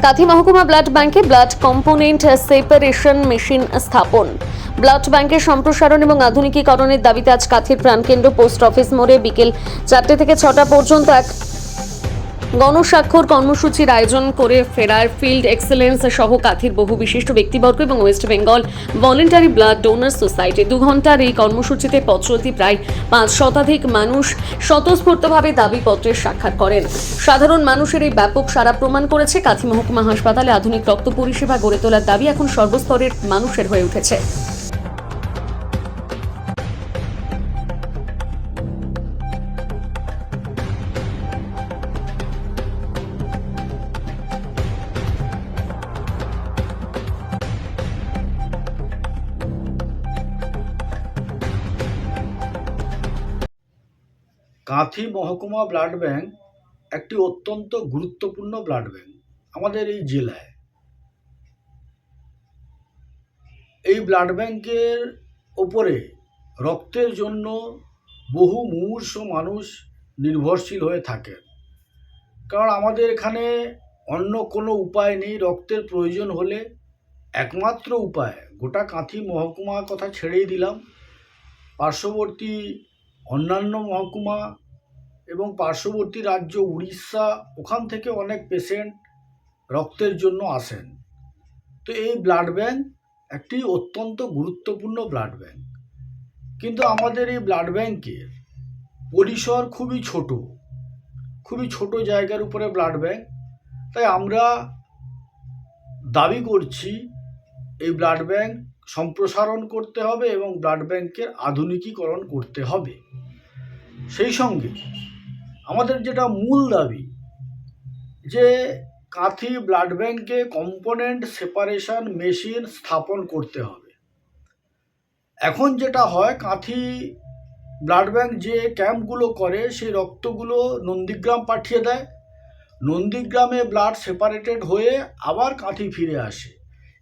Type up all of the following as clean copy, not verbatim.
কাঁথি মহকুমা ব্লাড ব্যাংকে blood component separation machine স্থাপন। ব্লাড ব্যাংকের সম্প্রসারণ এবং আধুনিকীকরণের দাবিতে আজ কাঁথির প্রাণকেন্দ্র পোস্ট অফিস মোড়ে বিকেল 4টে থেকে 6টা পর্যন্ত এক গণস্বাক্ষর কর্মসূচির আয়োজন করে ফেরার ফিল্ড এক্সেলেন্স সহ কাঁথির বহু বিশিষ্ট ব্যক্তিবর্গ এবং West Bengal voluntary blood donor society 2 ঘন্টার এই কর্মসূচিতে পথ চলতি প্রায় 5 শতাধিক মানুষ স্বতঃস্ফূর্তভাবে দাবিপত্রের স্বাক্ষর করেন। সাধারণ মানুষের এই ব্যাপক সাড়া প্রমাণ করেছে কাঁথি মহকুমা হাসপাতালে আধুনিক রক্ত পরিষেবা গড়ে তোলার দাবি এখন সর্বস্তরের মানুষের হয়ে উঠেছে। কাঁথি মহকুমা ব্লাড ব্যাংক একটি অত্যন্ত গুরুত্বপূর্ণ ব্লাড ব্যাংক আমাদের এই জেলায়। এই ব্লাড ব্যাংকের ওপরে রক্তের জন্য বহু মুমূর্ষ মানুষ নির্ভরশীল হয়ে থাকেন, কারণ আমাদের এখানে অন্য কোনো উপায় নেই। রক্তের প্রয়োজন হলে একমাত্র উপায়, গোটা কাঁথি মহকুমার কথা ছেড়েই দিলাম, পার্শ্ববর্তী অন্যান্য মহকুমা এবং পার্শ্ববর্তী রাজ্য উড়িষ্যা, ওখান থেকে অনেক পেশেন্ট রক্তের জন্য আসেন। তো এই ব্লাড ব্যাংক একটি অত্যন্ত গুরুত্বপূর্ণ ব্লাড ব্যাংক, কিন্তু আমাদের এই ব্লাড ব্যাংকের পরিসর খুবই ছোট জায়গার উপরে ব্লাড ব্যাংক। তাই আমরা দাবি করছি এই ব্লাড ব্যাংক সম্প্রসারণ করতে হবে এবং ব্লাড ব্যাংকের আধুনিকীকরণ করতে হবে। সেই সঙ্গে আমাদের যেটা মূল দাবি, যে কাঁথি ব্লাড ব্যাংকে কম্পোনেন্ট সেপারেশন মেশিন স্থাপন করতে হবে। এখন যেটা হয়, কাঁথি ব্লাড ব্যাংক যে ক্যাম্পগুলো করে, সেই রক্তগুলো নন্দীগ্রাম পাঠিয়ে দেয়, নন্দীগ্রামে ব্লাড সেপারেটেড হয়ে আবার কাঁথি ফিরে আসে।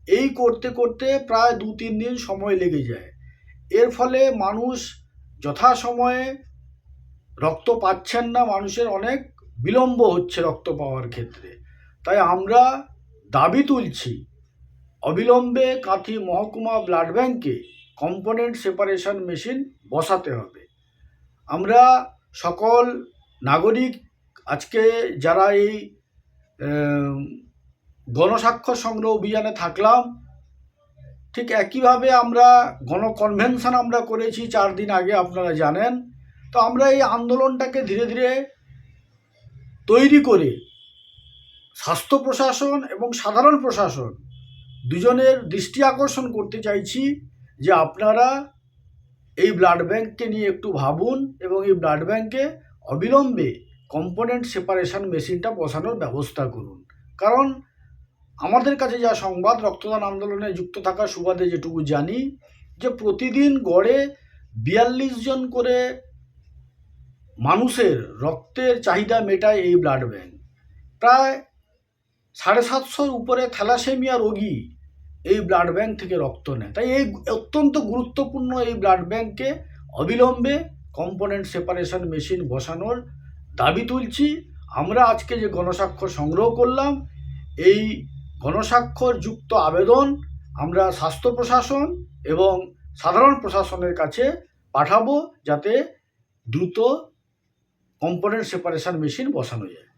এই করতে করতে প্রায় 2-3 দিন সময় লেগে যায়। এর ফলে মানুষ যথাসময়ে রক্ত পাচ্ছেন না, মানুষের অনেক বিলম্ব হচ্ছে রক্ত পাওয়ার ক্ষেত্রে। তাই আমরা দাবি তুলছি, অবিলম্বে কাঁথি মহকুমা ব্লাড ব্যাংকে কম্পোনেন্ট সেপারেশন মেশিন বসাতে হবে। আমরা সকল নাগরিক আজকে যারা এই গণস্বাক্ষর সংগ্রহ অভিযানে থাকলাম, ঠিক একইভাবে আমরা গণকনভেনশন আমরা করেছি 4 দিন আগে, আপনারা জানেন। তো আমরা এই আন্দোলনটাকে ধীরে ধীরে তৈরি করে স্বাস্থ্য প্রশাসন এবং সাধারণ প্রশাসন দুজনের দৃষ্টি আকর্ষণ করতে চাইছি যে আপনারা এই ব্লাড ব্যাংককে নিয়ে একটু ভাবুন এবং এই ব্লাড ব্যাংকে অবিলম্বে কম্পোনেন্ট সেপারেশন মেশিনটা বসানোর ব্যবস্থা করুন। কারণ আমাদের কাছে যা সংবাদ, রক্তদান আন্দোলনে যুক্ত থাকার সুবাদে যেটুকু জানি, যে প্রতিদিন গড়ে 42 জন করে মানুষের রক্তের চাহিদা মেটায় এই ব্লাড ব্যাংক। প্রায় 750-র উপরে থ্যালাসেমিয়া রোগী এই ব্লাড ব্যাংক থেকে রক্ত নেয়। তাই এই অত্যন্ত গুরুত্বপূর্ণ এই ব্লাড ব্যাংকে অবিলম্বে কম্পোনেন্ট সেপারেশন মেশিন বসানোর দাবি তুলছি। আমরা আজকে যে গণস্বাক্ষর সংগ্রহ করলাম, এই গণস্বাক্ষর যুক্ত আবেদন আমরা স্বাস্থ্য প্রশাসন এবং সাধারণ প্রশাসনের কাছে পাঠাবো, যাতে দ্রুত কম্পোনেন্ট সেপারেশন মেশিন বসানো যায়।